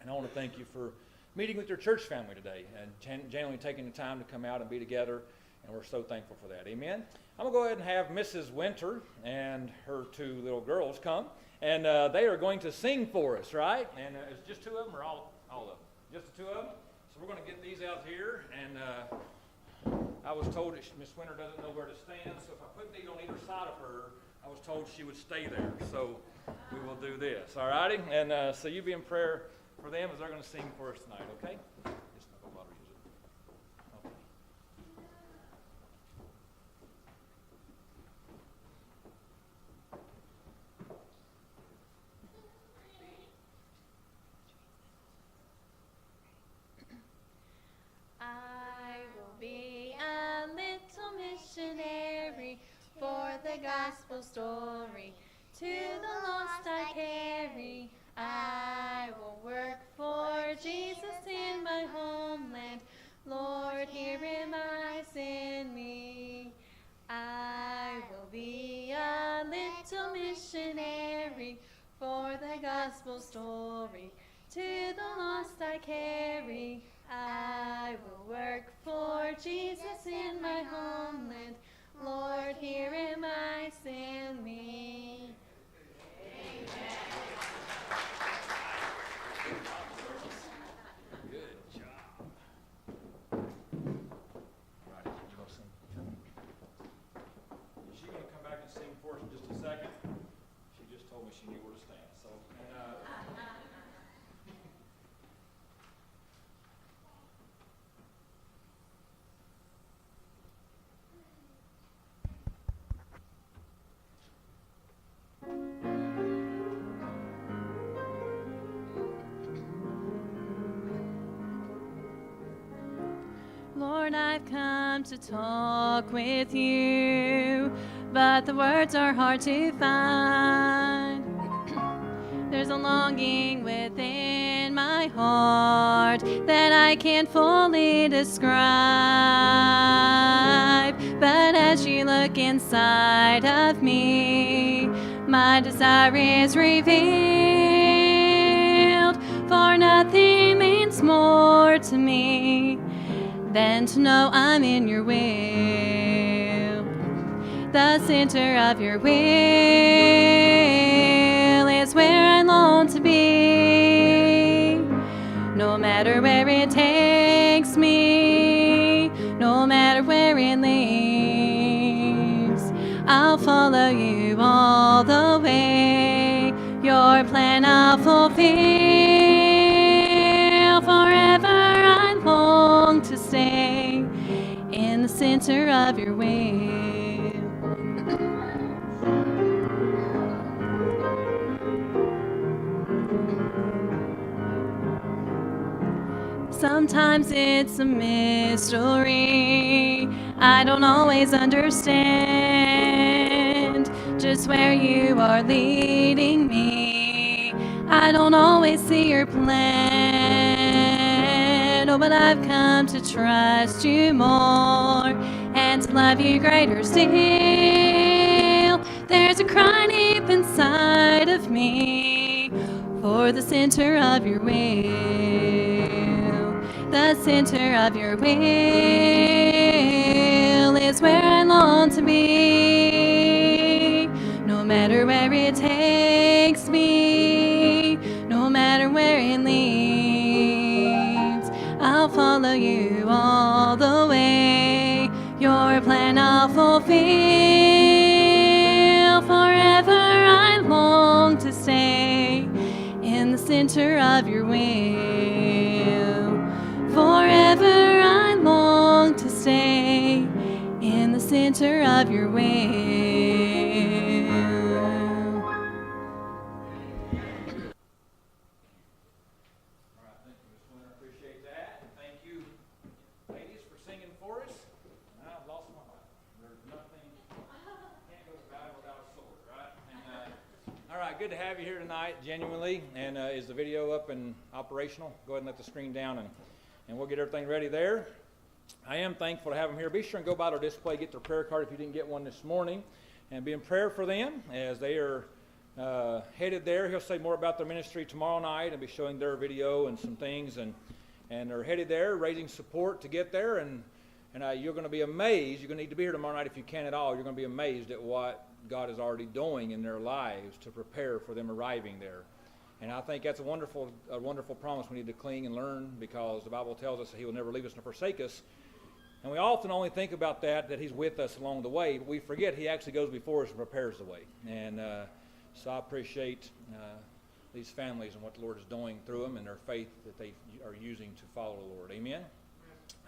And I want to thank you for meeting with your church family today and genuinely taking the time to come out and be together. And we're so thankful for that. Amen. I'm going to go ahead and have Mrs. Winter and her two little girls come. And they are going to sing for us, right? And it's just two of them or all of them? Just the two of them? So we're going to get these out here. And I was told that Miss Winter doesn't know where to stand. So if I put these on either side of her, I was told she would stay there. So we will do this, all righty? And so you be in prayer for them as they're going to sing for us tonight, okay? Just no water, use it. Okay. I will be a little missionary for the gospel story. To the lost I carry. I will work for Jesus in my homeland. Lord, here am I, send me. I will be a little missionary for the gospel story. To the lost I carry. I will work for Jesus in my homeland. Lord, here am I, send me. Amen. Good job. All right, you go sing. She's going to come back and sing for us in just a second. She just told me she knew where to stand. So, Lord, I've come to talk with you, but the words are hard to find. There's a longing within my heart that I can't fully describe. But as you look inside of me, my desire is revealed. For nothing means more to me than to know I'm in your will. The center of your will is where I long to be. No matter where it takes me, no matter where it leads, I'll follow you all the way. Your plan I'll fulfill. Forever I long to stay in the center of your will. Sometimes it's a mystery. I don't always understand just where you are leading me. I don't always see your plan. Oh, but I've come to trust you more and to love you greater still. There's a cry deep inside of me for the center of your will. The center of your will is where I long to be. No matter where it takes me, no matter where it leads, I'll follow you all the way. Your plan I'll fulfill. Forever I long to stay in the center of your will. Forever I long to stay in the center of your will. all right, thank you, Miss Winter. I appreciate that. And thank you, ladies, for singing for us. And I've lost my mind. There's nothing, can't go to battle without a sword, right? And, all right, good to have you here tonight, genuinely. And is the video up and operational? Go ahead and let the screen down and we'll get everything ready there. I am thankful to have them here. Be sure and go by their display, get their prayer card if you didn't get one this morning, and be in prayer for them as they are headed there. He'll say more about their ministry tomorrow night and be showing their video and some things. And they're headed there, raising support to get there. And you're going to be amazed. You're going to need to be here tomorrow night if you can at all. You're going to be amazed at what God is already doing in their lives to prepare for them arriving there. And I think that's a wonderful promise we need to cling and learn, because the Bible tells us that He will never leave us nor forsake us. And we often only think about that He's with us along the way, but we forget He actually goes before us and prepares the way. And so I appreciate these families and what the Lord is doing through them and their faith that they are using to follow the Lord. Amen?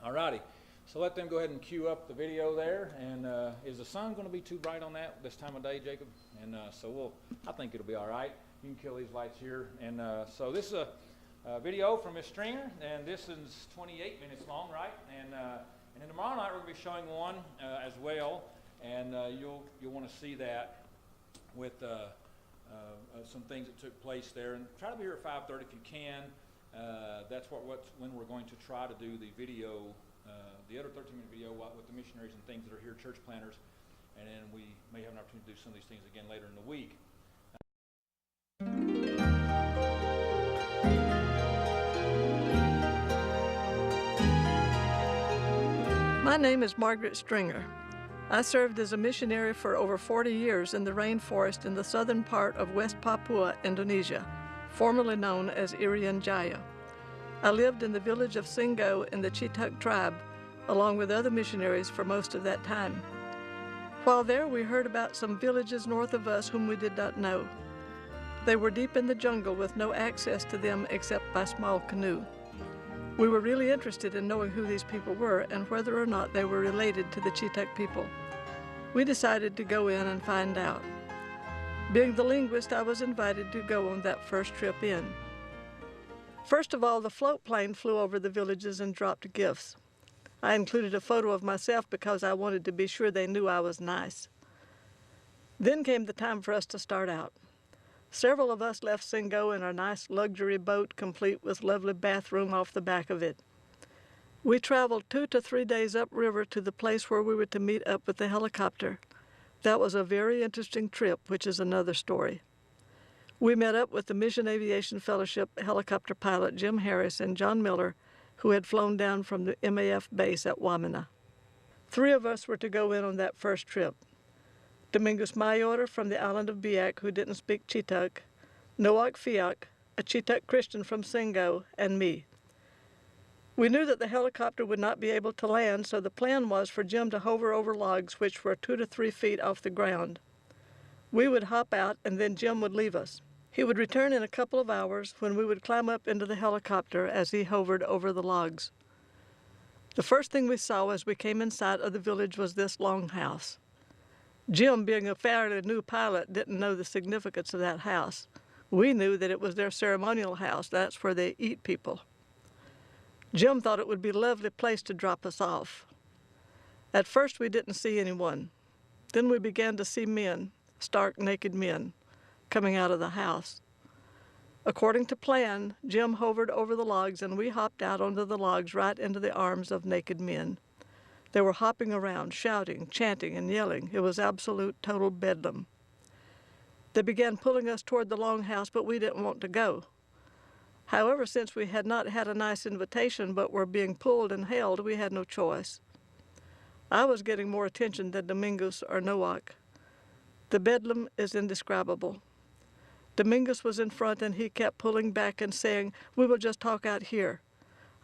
All righty. So let them go ahead and cue up the video there. And is the sun going to be too bright on that this time of day, Jacob? And so I think it'll be all right. You can kill these lights here. And so this is a video from Miss Stringer, and this is 28 minutes long, right? And then tomorrow night we're going to be showing one as well, and you'll want to see that with some things that took place there. And try to be here at 5:30 if you can. That's when we're going to try to do the video, the other 13-minute video with the missionaries and things that are here, church planners, and then we may have an opportunity to do some of these things again later in the week. My name is Margret Stringer. I served as a missionary for over 40 years in the rainforest in the southern part of West Papua, Indonesia, formerly known as Irian Jaya. I lived in the village of Singo in the Chitak tribe, along with other missionaries for most of that time. While there, we heard about some villages north of us whom we did not know. They were deep in the jungle with no access to them except by small canoe. We were really interested in knowing who these people were and whether or not they were related to the Chitak people. We decided to go in and find out. Being the linguist, I was invited to go on that first trip in. First of all, the float plane flew over the villages and dropped gifts. I included a photo of myself because I wanted to be sure they knew I was nice. Then came the time for us to start out. Several of us left Singo in our nice luxury boat, complete with lovely bathroom off the back of it. We traveled 2 to 3 days upriver to the place where we were to meet up with the helicopter. That was a very interesting trip, which is another story. We met up with the Mission Aviation Fellowship helicopter pilot Jim Harris and John Miller, who had flown down from the MAF base at Wamena. 3 of us were to go in on that first trip. Domingos Mayor from the island of Biak, who didn't speak Chitak, Noak Fiak, a Chitak Christian from Singo, and me. We knew that the helicopter would not be able to land, so the plan was for Jim to hover over logs which were 2 to 3 feet off the ground. We would hop out, and then Jim would leave us. He would return in a couple of hours when we would climb up into the helicopter as he hovered over the logs. The first thing we saw as we came in sight of the village was this longhouse. Jim, being a fairly new pilot, didn't know the significance of that house. We knew that it was their ceremonial house. That's where they eat people. Jim thought it would be a lovely place to drop us off. At first, we didn't see anyone. Then we began to see men, stark naked men, coming out of the house. According to plan, Jim hovered over the logs, and we hopped out onto the logs right into the arms of naked men. They were hopping around, shouting, chanting, and yelling. It was absolute, total bedlam. They began pulling us toward the longhouse, but we didn't want to go. However, since we had not had a nice invitation but were being pulled and held, we had no choice. I was getting more attention than Domingos or Noak. The bedlam is indescribable. Domingos was in front, and he kept pulling back and saying, "We will just talk out here."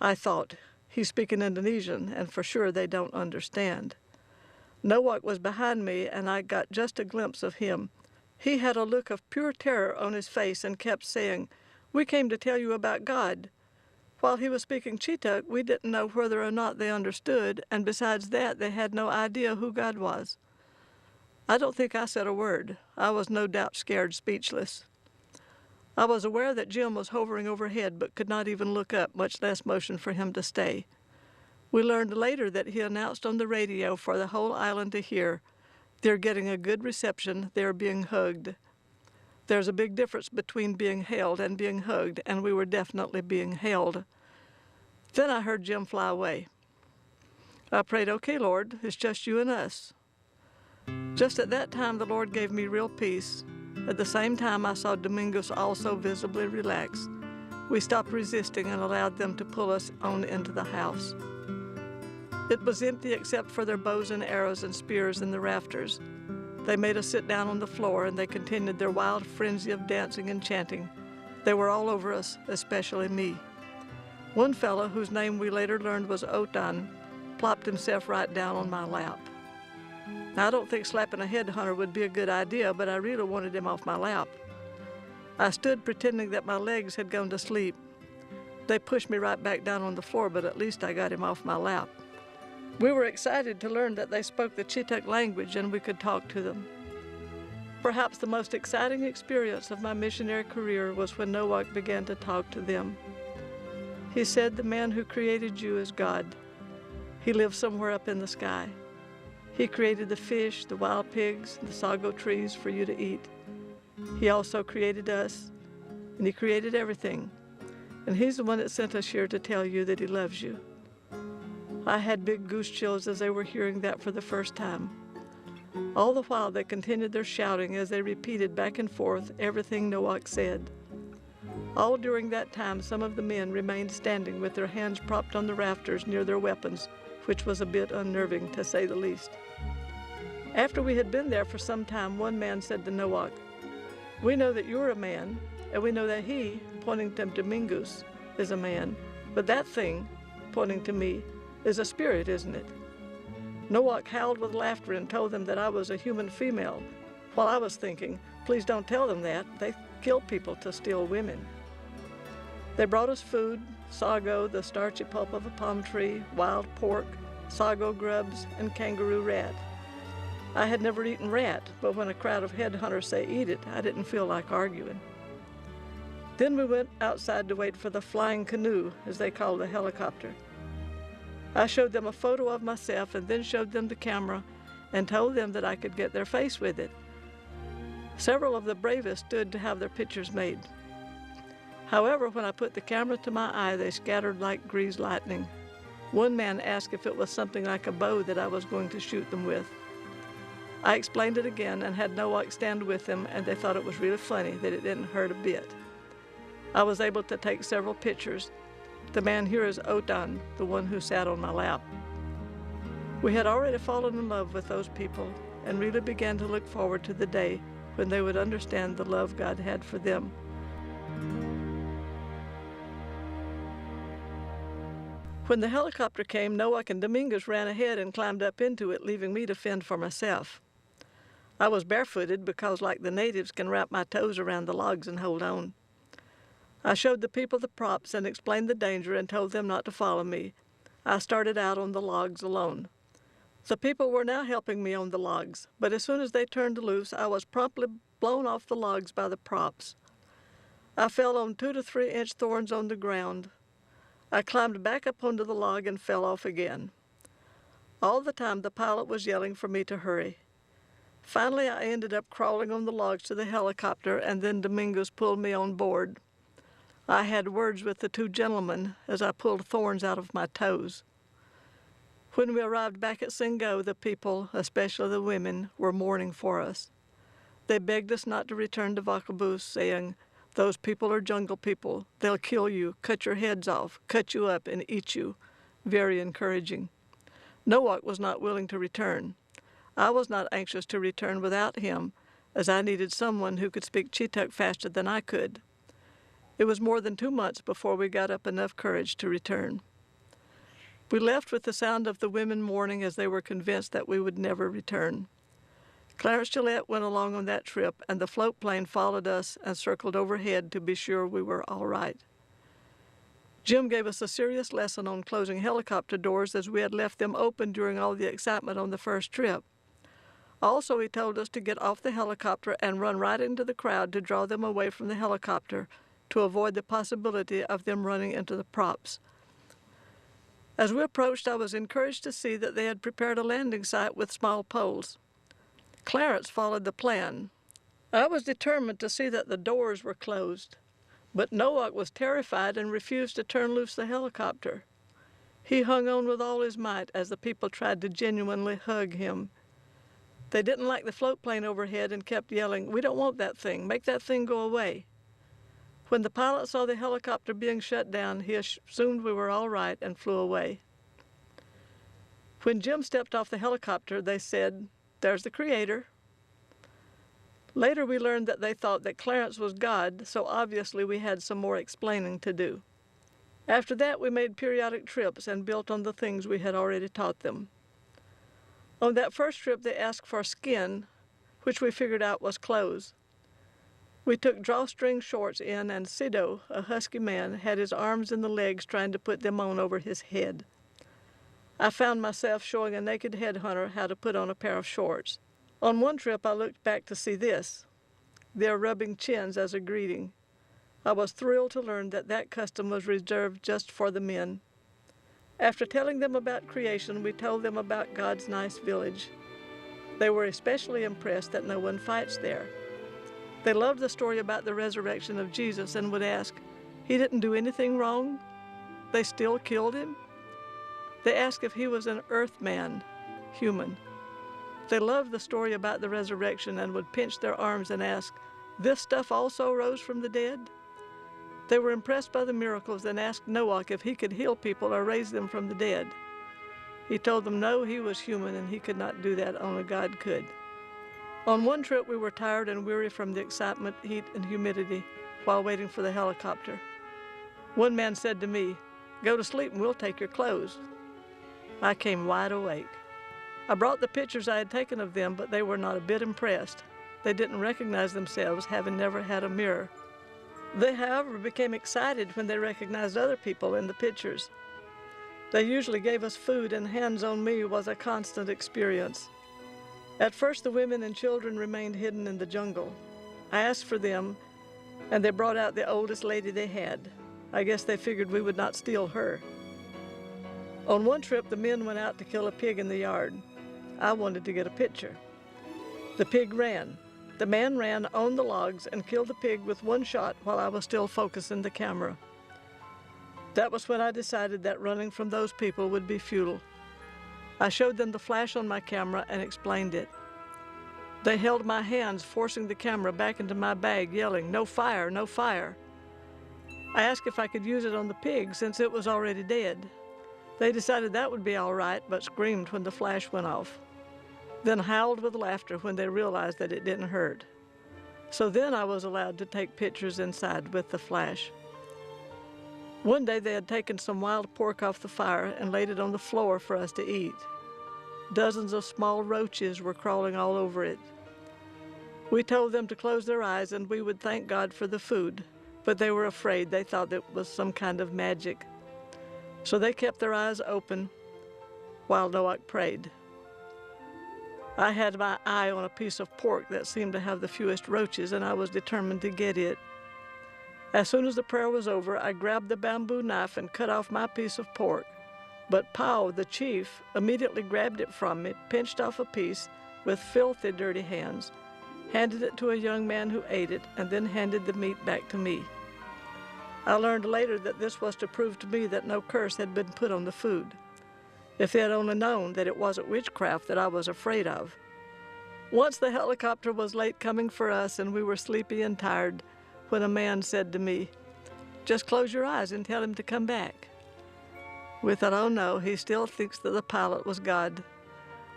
I thought, he's speaking Indonesian, and for sure they don't understand. Noak was behind me, and I got just a glimpse of him. He had a look of pure terror on his face and kept saying, "We came to tell you about God." While he was speaking Chitak, we didn't know whether or not they understood, and besides that, they had no idea who God was. I don't think I said a word. I was no doubt scared speechless. I was aware that Jim was hovering overhead but could not even look up, much less motion for him to stay. We learned later that he announced on the radio for the whole island to hear, "They're getting a good reception, they're being hugged." There's a big difference between being held and being hugged, and we were definitely being held. Then I heard Jim fly away. I prayed, "Okay, Lord, it's just you and us." Just at that time, the Lord gave me real peace. At the same time, I saw Domingos also visibly relax. We stopped resisting and allowed them to pull us on into the house. It was empty except for their bows and arrows and spears in the rafters. They made us sit down on the floor, and they continued their wild frenzy of dancing and chanting. They were all over us, especially me. One fellow, whose name we later learned was Otan, plopped himself right down on my lap. Now, I don't think slapping a headhunter would be a good idea, but I really wanted him off my lap. I stood pretending that my legs had gone to sleep. They pushed me right back down on the floor, but at least I got him off my lap. We were excited to learn that they spoke the Chittuk language and we could talk to them. Perhaps the most exciting experience of my missionary career was when Nowak began to talk to them. He said, "The man who created you is God. He lives somewhere up in the sky. He created the fish, the wild pigs, the sago trees for you to eat. He also created us, and He created everything. And He's the one that sent us here to tell you that He loves you." I had big goose chills as they were hearing that for the first time. All the while they continued their shouting as they repeated back and forth everything Nowak said. All during that time, some of the men remained standing with their hands propped on the rafters near their weapons, which was a bit unnerving, to say the least. After we had been there for some time, one man said to Nowak, "We know that you're a man, and we know that he," pointing to Domingos, "is a man, but that thing," pointing to me, "is a spirit, isn't it?" Nowak howled with laughter and told them that I was a human female, while I was thinking, please don't tell them that. They kill people to steal women. They brought us food, sago, the starchy pulp of a palm tree, wild pork, sago grubs, and kangaroo rat. I had never eaten rat, but when a crowd of headhunters say eat it, I didn't feel like arguing. Then we went outside to wait for the flying canoe, as they call the helicopter. I showed them a photo of myself and then showed them the camera and told them that I could get their face with it. Several of the bravest stood to have their pictures made. However, when I put the camera to my eye, they scattered like greased lightning. One man asked if it was something like a bow that I was going to shoot them with. I explained it again and had Nowak stand with them, and they thought it was really funny that it didn't hurt a bit. I was able to take several pictures. The man here is Otan, the one who sat on my lap. We had already fallen in love with those people and really began to look forward to the day when they would understand the love God had for them. When the helicopter came, Nowak and Domingos ran ahead and climbed up into it, leaving me to fend for myself. I was barefooted because, like the natives, can wrap my toes around the logs and hold on. I showed the people the props and explained the danger and told them not to follow me. I started out on the logs alone. The people were now helping me on the logs, but as soon as they turned loose, I was promptly blown off the logs by the props. I fell on 2 to 3 inch thorns on the ground. I climbed back up onto the log and fell off again. All the time the pilot was yelling for me to hurry. Finally, I ended up crawling on the logs to the helicopter, and then Domingos pulled me on board. I had words with the 2 gentlemen as I pulled thorns out of my toes. When we arrived back at Singo, the people, especially the women, were mourning for us. They begged us not to return to Vacabus, saying, "Those people are jungle people. They'll kill you, cut your heads off, cut you up, and eat you." Very encouraging. Nowak was not willing to return. I was not anxious to return without him, as I needed someone who could speak Chittuk faster than I could. It was more than 2 months before we got up enough courage to return. We left with the sound of the women mourning as they were convinced that we would never return. Clarence Gillette went along on that trip, and the float plane followed us and circled overhead to be sure we were all right. Jim gave us a serious lesson on closing helicopter doors, as we had left them open during all the excitement on the first trip. Also, he told us to get off the helicopter and run right into the crowd to draw them away from the helicopter to avoid the possibility of them running into the props. As we approached, I was encouraged to see that they had prepared a landing site with small poles. Clarence followed the plan. I was determined to see that the doors were closed, but Nowak was terrified and refused to turn loose the helicopter. He hung on with all his might as the people tried to genuinely hug him. They didn't like the float plane overhead and kept yelling, "We don't want that thing. Make that thing go away." When the pilot saw the helicopter being shut down, he assumed we were all right and flew away. When Jim stepped off the helicopter, they said, "There's the Creator." Later we learned that they thought that Clarence was God, so obviously we had some more explaining to do. After that, we made periodic trips and built on the things we had already taught them. On that first trip, they asked for skin, which we figured out was clothes. We took drawstring shorts in, and Sido, a husky man, had his arms and the legs trying to put them on over his head. I found myself showing a naked headhunter how to put on a pair of shorts. On one trip, I looked back to see this. They're rubbing chins as a greeting. I was thrilled to learn that that custom was reserved just for the men. After telling them about creation, we told them about God's nice village. They were especially impressed that no one fights there. They loved the story about the resurrection of Jesus and would ask, "He didn't do anything wrong? They still killed him?" They asked if he was an earthman, human. They loved the story about the resurrection and would pinch their arms and ask, "This stuff also rose from the dead?" They were impressed by the miracles and asked Noah if he could heal people or raise them from the dead. He told them no, he was human and he could not do that, only God could. On one trip, we were tired and weary from the excitement, heat, and humidity while waiting for the helicopter. One man said to me, "Go to sleep and we'll take your clothes." I came wide awake. I brought the pictures I had taken of them, but they were not a bit impressed. They didn't recognize themselves, having never had a mirror. They, however, became excited when they recognized other people in the pictures. They usually gave us food, and hands on me was a constant experience. At first, the women and children remained hidden in the jungle. I asked for them, and they brought out the oldest lady they had. I guess they figured we would not steal her. On one trip, the men went out to kill a pig in the yard. I wanted to get a picture. The pig ran. The man ran on the logs and killed the pig with one shot while I was still focusing the camera. That was when I decided that running from those people would be futile. I showed them the flash on my camera and explained it. They held my hands, forcing the camera back into my bag, yelling, "No fire, no fire." I asked if I could use it on the pig since it was already dead. They decided that would be all right, but screamed when the flash went off. Then howled with laughter when they realized that it didn't hurt. So then I was allowed to take pictures inside with the flash. One day they had taken some wild pork off the fire and laid it on the floor for us to eat. Dozens of small roaches were crawling all over it. We told them to close their eyes and we would thank God for the food, but they were afraid. They thought it was some kind of magic. So they kept their eyes open while Noah prayed. I had my eye on a piece of pork that seemed to have the fewest roaches, and I was determined to get it. As soon as the prayer was over, I grabbed the bamboo knife and cut off my piece of pork. But Pau, the chief, immediately grabbed it from me, pinched off a piece with filthy, dirty hands, handed it to a young man who ate it, and then handed the meat back to me. I learned later that this was to prove to me that no curse had been put on the food. If they had only known that it wasn't witchcraft that I was afraid of. Once the helicopter was late coming for us and we were sleepy and tired when a man said to me, "Just close your eyes and tell him to come back." We thought, oh no, he still thinks that the pilot was God.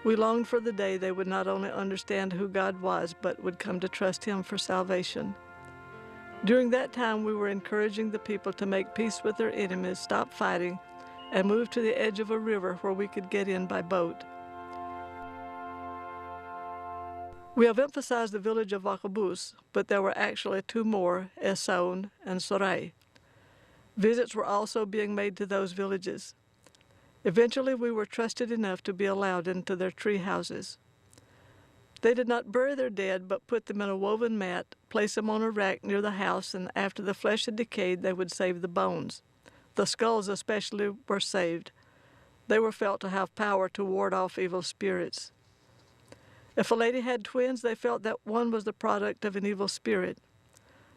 We longed for the day they would not only understand who God was, but would come to trust him for salvation. During that time, we were encouraging the people to make peace with their enemies, stop fighting, and move to the edge of a river where we could get in by boat. We have emphasized the village of Wakabus, but there were actually two more, Esaun and Sorai. Visits were also being made to those villages. Eventually, we were trusted enough to be allowed into their tree houses. They did not bury their dead, but put them in a woven mat, place them on a rack near the house, and after the flesh had decayed, they would save the bones. The skulls especially were saved. They were felt to have power to ward off evil spirits. If a lady had twins, they felt that one was the product of an evil spirit.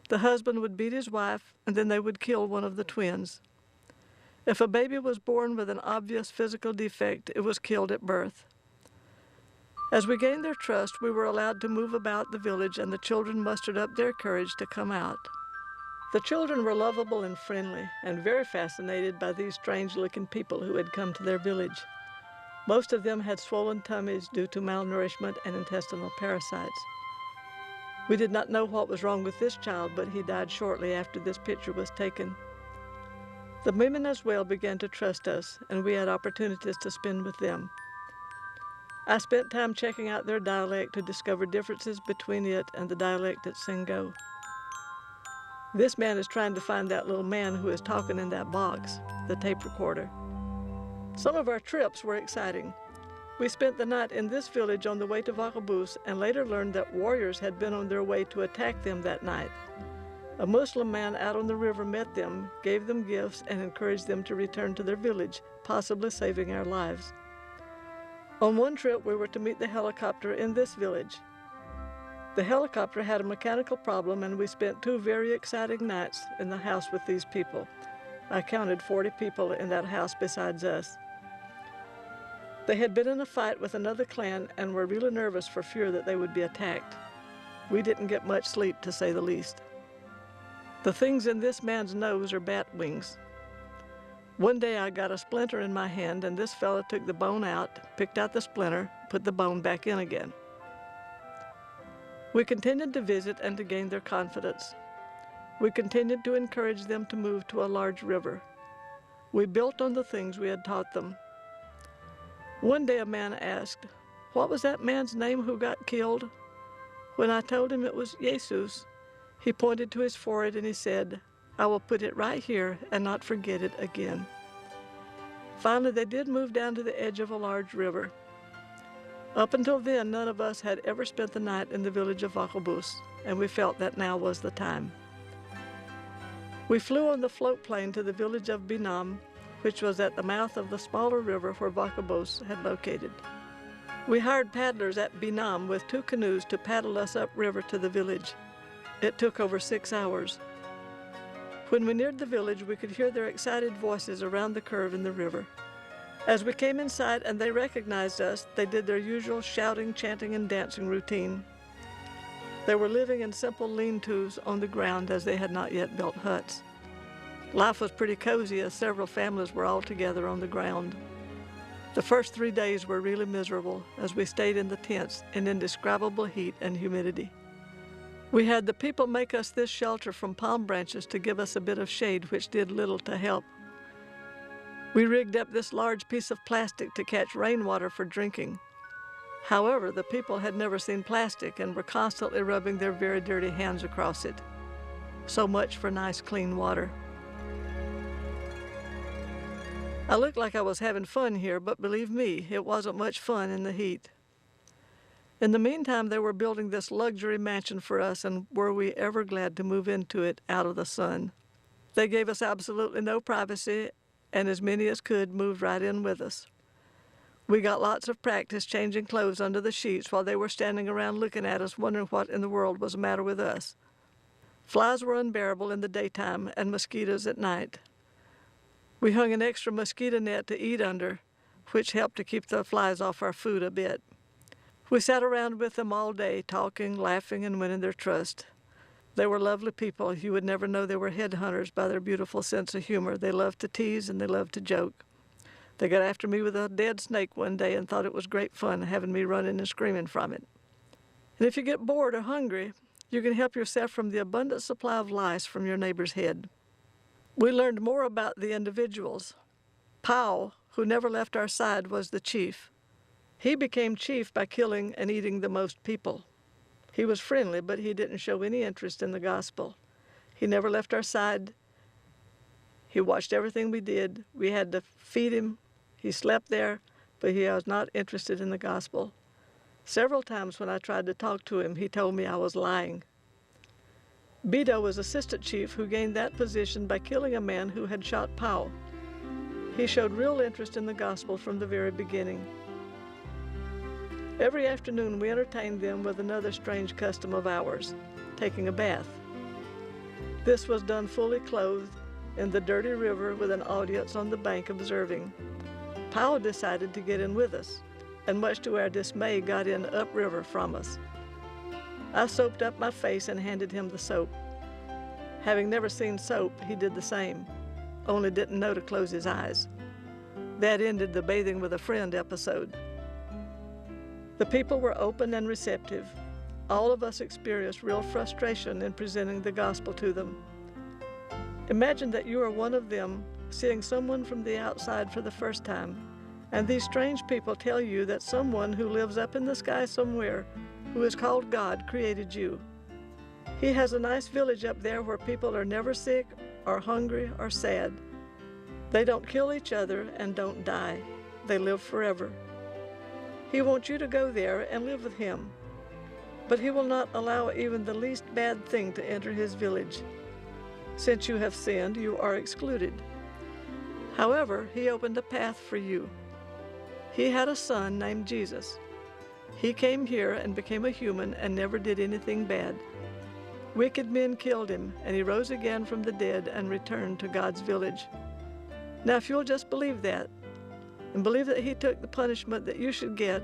The husband would beat his wife, and then they would kill one of the twins. If a baby was born with an obvious physical defect, it was killed at birth. As we gained their trust, we were allowed to move about the village, and the children mustered up their courage to come out. The children were lovable and friendly, and very fascinated by these strange-looking people who had come to their village. Most of them had swollen tummies due to malnourishment and intestinal parasites. We did not know what was wrong with this child, but he died shortly after this picture was taken. The women as well began to trust us, and we had opportunities to spend with them. I spent time checking out their dialect to discover differences between it and the dialect at Singo. This man is trying to find that little man who is talking in that box, the tape recorder. Some of our trips were exciting. We spent the night in this village on the way to Vacabous and later learned that warriors had been on their way to attack them that night. A Muslim man out on the river met them, gave them gifts, and encouraged them to return to their village, possibly saving our lives. On one trip, we were to meet the helicopter in this village. The helicopter had a mechanical problem, and we spent 2 very exciting nights in the house with these people. I counted 40 people in that house besides us. They had been in a fight with another clan and were really nervous for fear that they would be attacked. We didn't get much sleep, to say the least. The things in this man's nose are bat wings. One day I got a splinter in my hand, and this fella took the bone out, picked out the splinter, put the bone back in again. We continued to visit and to gain their confidence. We continued to encourage them to move to a large river. We built on the things we had taught them. One day a man asked, "What was that man's name who got killed?" When I told him it was Jesus, he pointed to his forehead and he said, "I will put it right here and not forget it again." Finally, they did move down to the edge of a large river. Up until then, none of us had ever spent the night in the village of Vacabous, and we felt that now was the time. We flew on the float plane to the village of Binam, which was at the mouth of the smaller river where Vacabous had located. We hired paddlers at Binam with 2 canoes to paddle us upriver to the village. It took over 6 hours. When we neared the village, we could hear their excited voices around the curve in the river. As we came in sight and they recognized us, they did their usual shouting, chanting, and dancing routine. They were living in simple lean-tos on the ground as they had not yet built huts. Life was pretty cozy as several families were all together on the ground. The first 3 days were really miserable as we stayed in the tents in indescribable heat and humidity. We had the people make us this shelter from palm branches to give us a bit of shade, which did little to help. We rigged up this large piece of plastic to catch rainwater for drinking. However, the people had never seen plastic and were constantly rubbing their very dirty hands across it. So much for nice, clean water. I looked like I was having fun here, but believe me, it wasn't much fun in the heat. In the meantime, they were building this luxury mansion for us, and were we ever glad to move into it out of the sun. They gave us absolutely no privacy, and as many as could moved right in with us. We got lots of practice changing clothes under the sheets while they were standing around looking at us, wondering what in the world was the matter with us. Flies were unbearable in the daytime and mosquitoes at night. We hung an extra mosquito net to eat under, which helped to keep the flies off our food a bit. We sat around with them all day, talking, laughing, and winning their trust. They were lovely people. You would never know they were headhunters by their beautiful sense of humor. They loved to tease and they loved to joke. They got after me with a dead snake one day and thought it was great fun having me running and screaming from it. And if you get bored or hungry, you can help yourself from the abundant supply of lice from your neighbor's head. We learned more about the individuals. Pau, who never left our side, was the chief. He became chief by killing and eating the most people. He was friendly, but he didn't show any interest in the gospel. He never left our side. He watched everything we did. We had to feed him. He slept there, but he was not interested in the gospel. Several times when I tried to talk to him, he told me I was lying. Bido was assistant chief who gained that position by killing a man who had shot Pau. He showed real interest in the gospel from the very beginning. Every afternoon we entertained them with another strange custom of ours, taking a bath. This was done fully clothed in the dirty river with an audience on the bank observing. Pau decided to get in with us. and much to our dismay got in upriver from us. I soaped up my face and handed him the soap. Having never seen soap, he did the same, only didn't know to close his eyes. That ended the bathing with a friend episode. The people were open and receptive. All of us experienced real frustration in presenting the gospel to them. Imagine that you are one of them, seeing someone from the outside for the first time, and these strange people tell you that someone who lives up in the sky somewhere, who is called God, created you. He has a nice village up there where people are never sick or hungry or sad. They don't kill each other and don't die. They live forever. He wants you to go there and live with him, but he will not allow even the least bad thing to enter his village. Since you have sinned, you are excluded. However, he opened a path for you. He had a son named Jesus. He came here and became a human and never did anything bad. Wicked men killed him, and he rose again from the dead and returned to God's village. Now, if you'll just believe that, and believe that he took the punishment that you should get,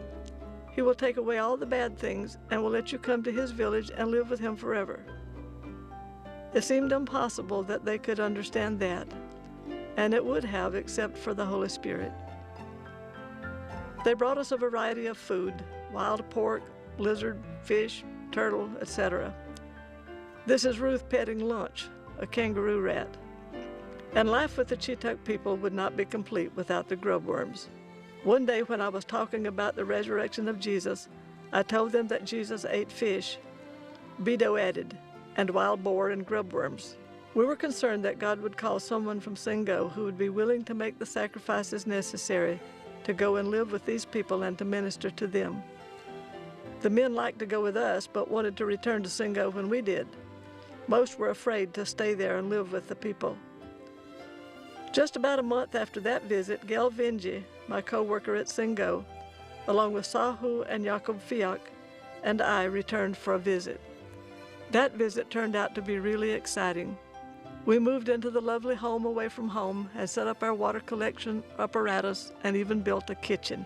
he will take away all the bad things and will let you come to his village and live with him forever. It seemed impossible that they could understand that, and it would have except for the Holy Spirit. They brought us a variety of food: wild pork, lizard, fish, turtle, etc. This is Ruth petting Lunch, a kangaroo rat. And life with the Chetuk people would not be complete without the grubworms. One day when I was talking about the resurrection of Jesus, I told them that Jesus ate fish, Beto added, and wild boar and grubworms. We were concerned that God would call someone from Singo who would be willing to make the sacrifices necessary to go and live with these people and to minister to them. The men liked to go with us, but wanted to return to Singo when we did. Most were afraid to stay there and live with the people. Just about a month after that visit, Gel Vinji, my co-worker at Singo, along with Sahu and Jakob Fiak, and I returned for a visit. That visit turned out to be really exciting. We moved into the lovely home away from home and set up our water collection apparatus and even built a kitchen.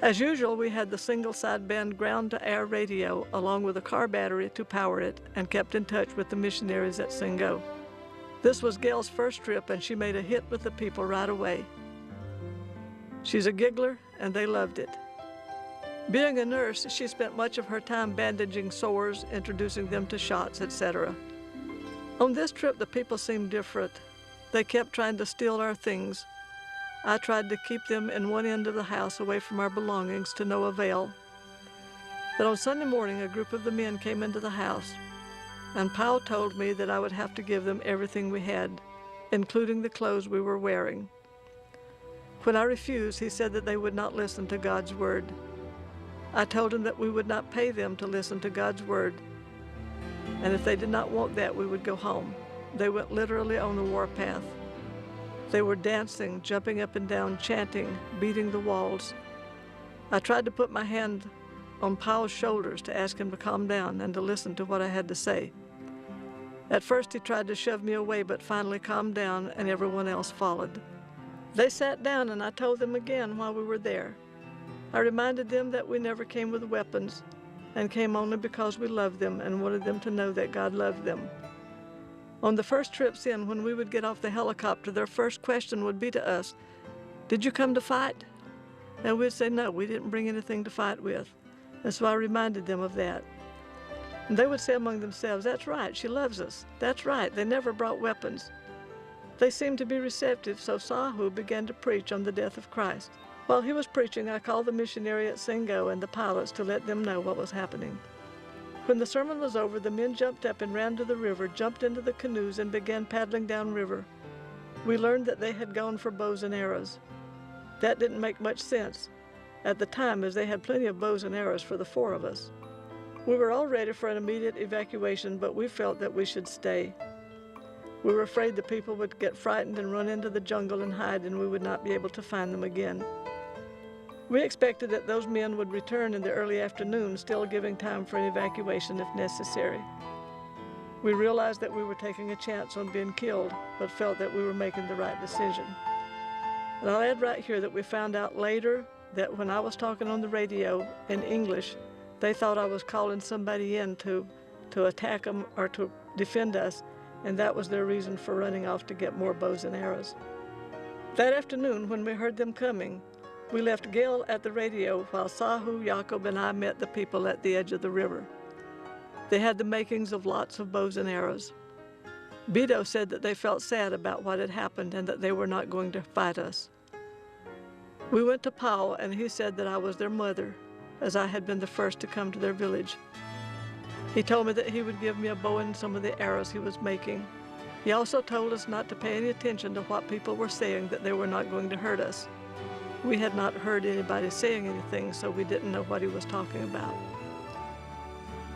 As usual, we had the single sideband ground-to-air radio along with a car battery to power it and kept in touch with the missionaries at Singo. This was Gail's first trip, and she made a hit with the people right away. She's a giggler, and they loved it. Being a nurse, she spent much of her time bandaging sores, introducing them to shots, etc. On this trip, the people seemed different. They kept trying to steal our things. I tried to keep them in one end of the house away from our belongings to no avail. But on Sunday morning, a group of the men came into the house, and Powell told me that I would have to give them everything we had, including the clothes we were wearing. When I refused, he said that they would not listen to God's word. I told him that we would not pay them to listen to God's word, and if they did not want that, we would go home. They went literally on the warpath. They were dancing, jumping up and down, chanting, beating the walls. I tried to put my hand on Powell's shoulders to ask him to calm down and to listen to what I had to say. At first he tried to shove me away, but finally calmed down and everyone else followed. They sat down and I told them again while we were there. I reminded them that we never came with weapons and came only because we loved them and wanted them to know that God loved them. On the first trips in, when we would get off the helicopter, their first question would be to us, "Did you come to fight?" And we'd say, "No, we didn't bring anything to fight with." And so I reminded them of that. And they would say among themselves, "That's right, she loves us. That's right, they never brought weapons." They seemed to be receptive, so Sahu began to preach on the death of Christ. While he was preaching, I called the missionary at Singo and the pilots to let them know what was happening. When the sermon was over, the men jumped up and ran to the river, jumped into the canoes, and began paddling downriver. We learned that they had gone for bows and arrows. That didn't make much sense at the time, as they had plenty of bows and arrows for the four of us. We were all ready for an immediate evacuation, but we felt that we should stay. We were afraid the people would get frightened and run into the jungle and hide, and we would not be able to find them again. We expected that those men would return in the early afternoon, still giving time for an evacuation if necessary. We realized that we were taking a chance on being killed, but felt that we were making the right decision. And I'll add right here that we found out later that when I was talking on the radio in English, they thought I was calling somebody in to attack them or to defend us, and that was their reason for running off to get more bows and arrows. That afternoon, when we heard them coming, we left Gail at the radio while Sahu, Jacob, and I met the people at the edge of the river. They had the makings of lots of bows and arrows. Bido said that they felt sad about what had happened and that they were not going to fight us. We went to Pau, and he said that I was their mother, as I had been the first to come to their village. He told me that he would give me a bow and some of the arrows he was making. He also told us not to pay any attention to what people were saying, that they were not going to hurt us. We had not heard anybody saying anything, so we didn't know what he was talking about.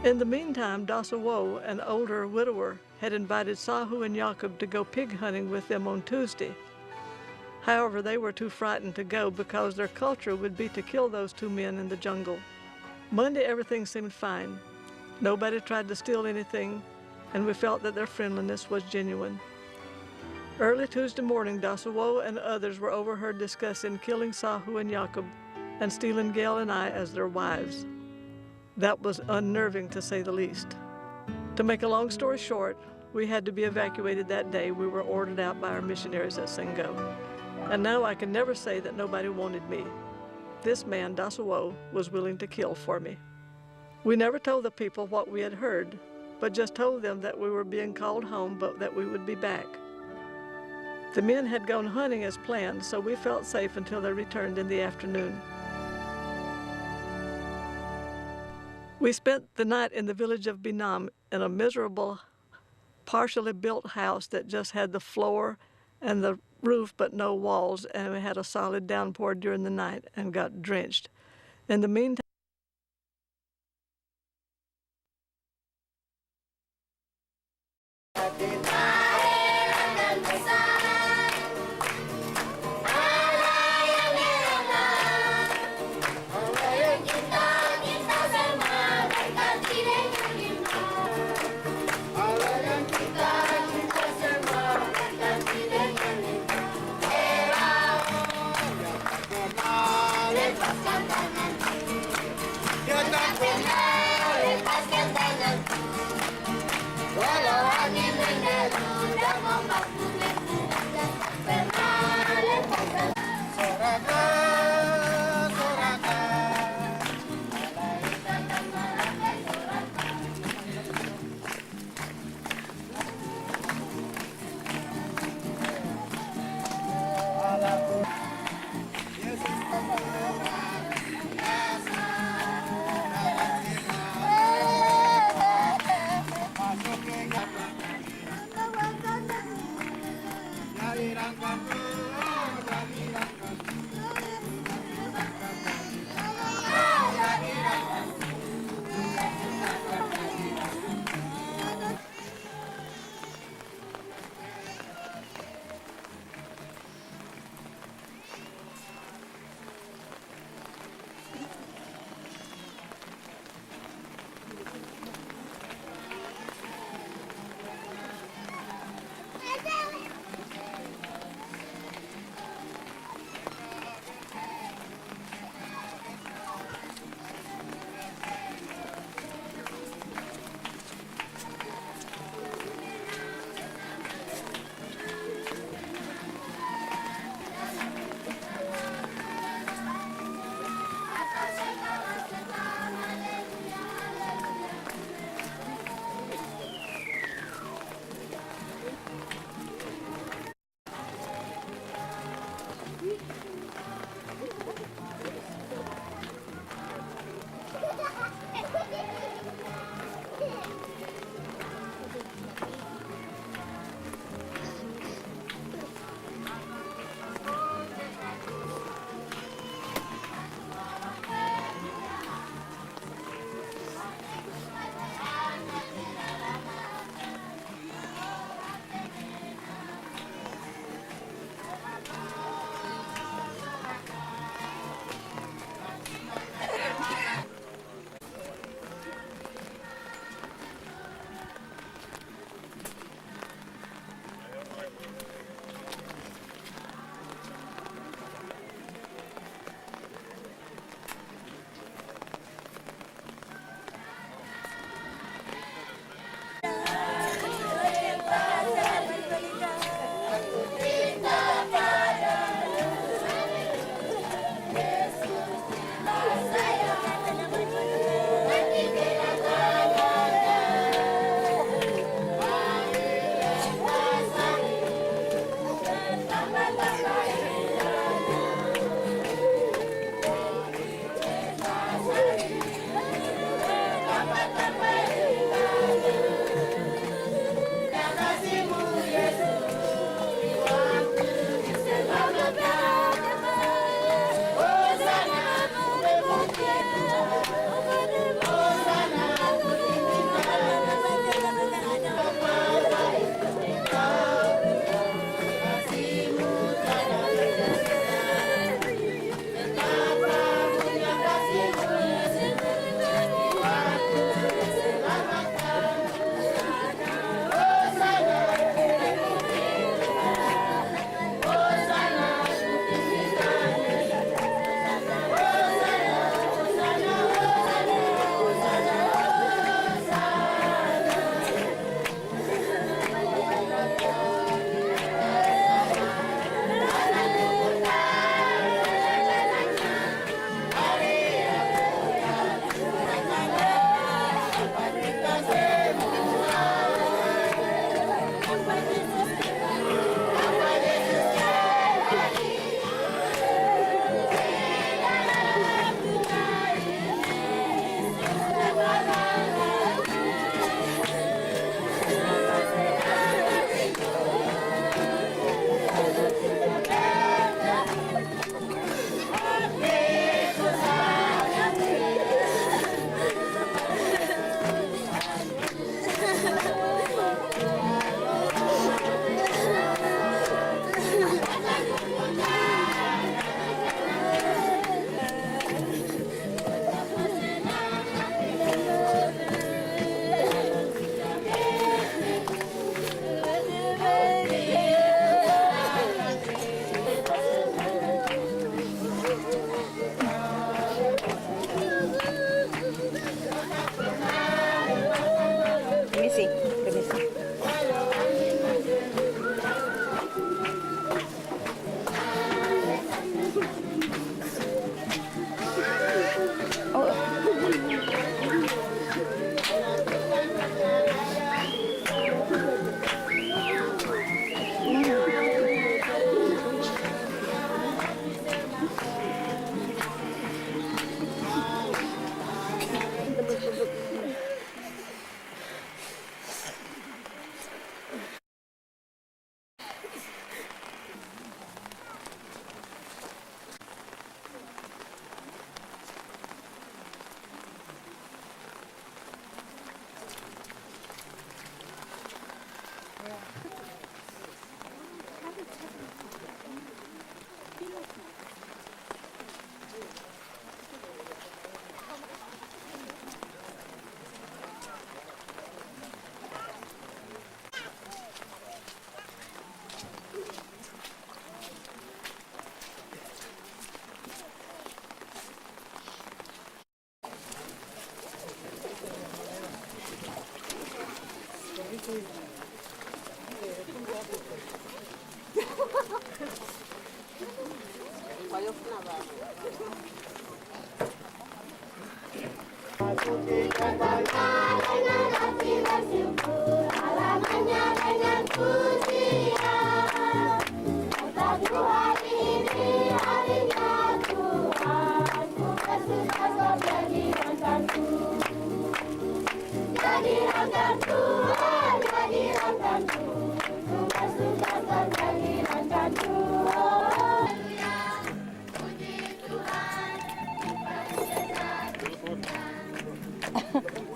In the meantime, Dasawo, an older widower, had invited Sahu and Jacob to go pig hunting with them on Tuesday. However, they were too frightened to go because their culture would be to kill those two men in the jungle. Monday, everything seemed fine. Nobody tried to steal anything, and we felt that their friendliness was genuine. Early Tuesday morning, Dasawo and others were overheard discussing killing Sahu and Jacob and stealing Gail and I as their wives. That was unnerving, to say the least. To make a long story short, we had to be evacuated that day. We were ordered out by our missionaries at Sengo. And now I can never say that nobody wanted me. This man, Dasawo, was willing to kill for me. We never told the people what we had heard, but just told them that we were being called home, but that we would be back. The men had gone hunting as planned, so we felt safe until they returned in the afternoon. We spent the night in the village of Binam in a miserable, partially built house that just had the floor and the roof but no walls, and we had a solid downpour during the night and got drenched. In the meantime,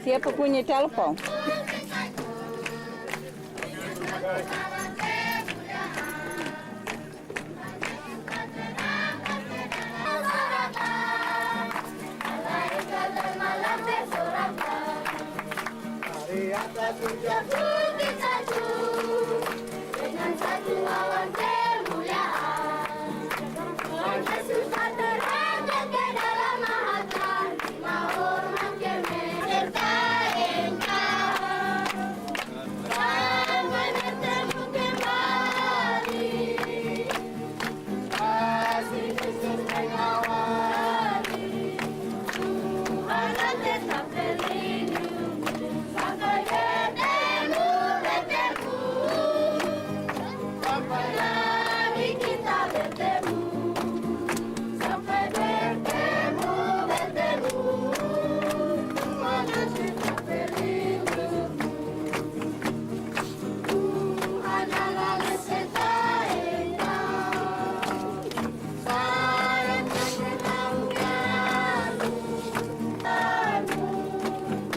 Siapa punya telepon? Dengan satu awan kemuliaan, Yesus tak terangkat ke dalam mahkota, mau hormat kemuliaan engkau, dan bertemu kembali, kasih Kristus mengawali, Tuhan akan tetap berlindung sampai bertemu. Sampai lagi kita bertemu, sampai bertemu, Tuhan tetap berlindung. Tuhan Allah beserta engkau, sayang dan kenaunganmu,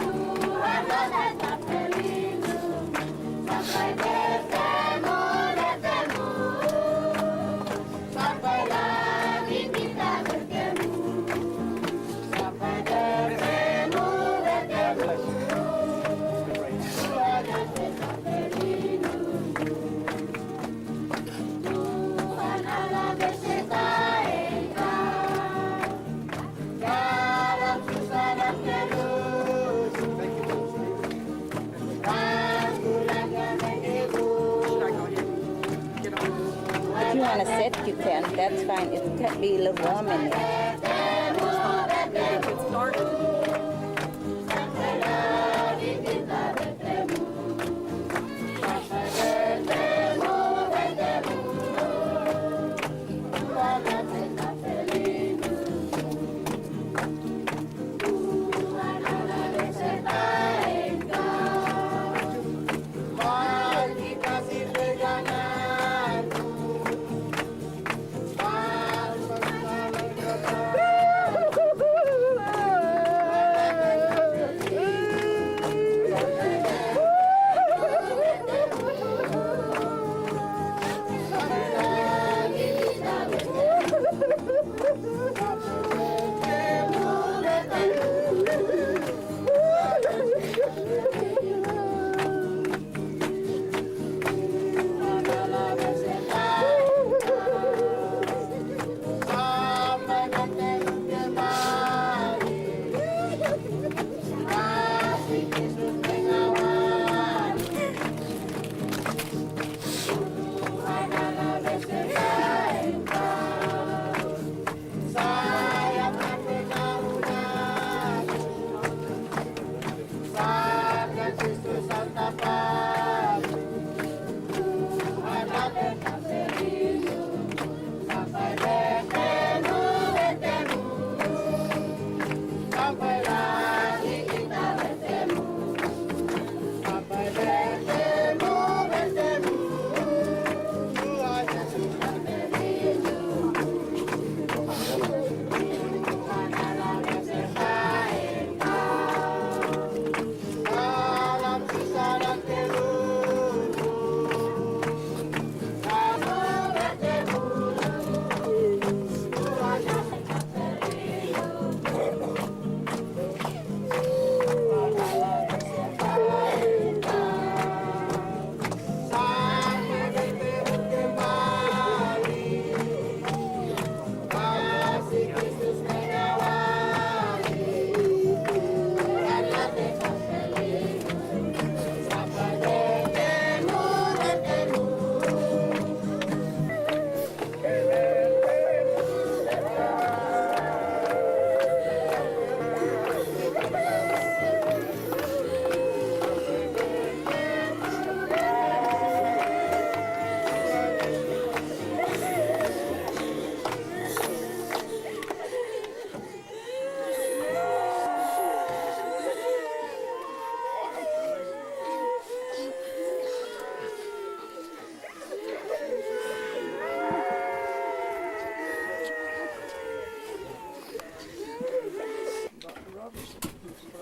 Tuhan Allah tetap berlindung, sampai bertemu. Sampai lagi kita bertemu, sampai bertemu, Tuhan tetap berlindung. Tuhan Allah beserta engkau, dalam susah dan terus, rangkulannya menghibur. If you want to sit, you can. That's fine. It can be a little warm in there.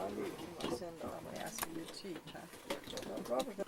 all you. You want to send all. I'm going to ask you to cheat, huh? Well, Robert's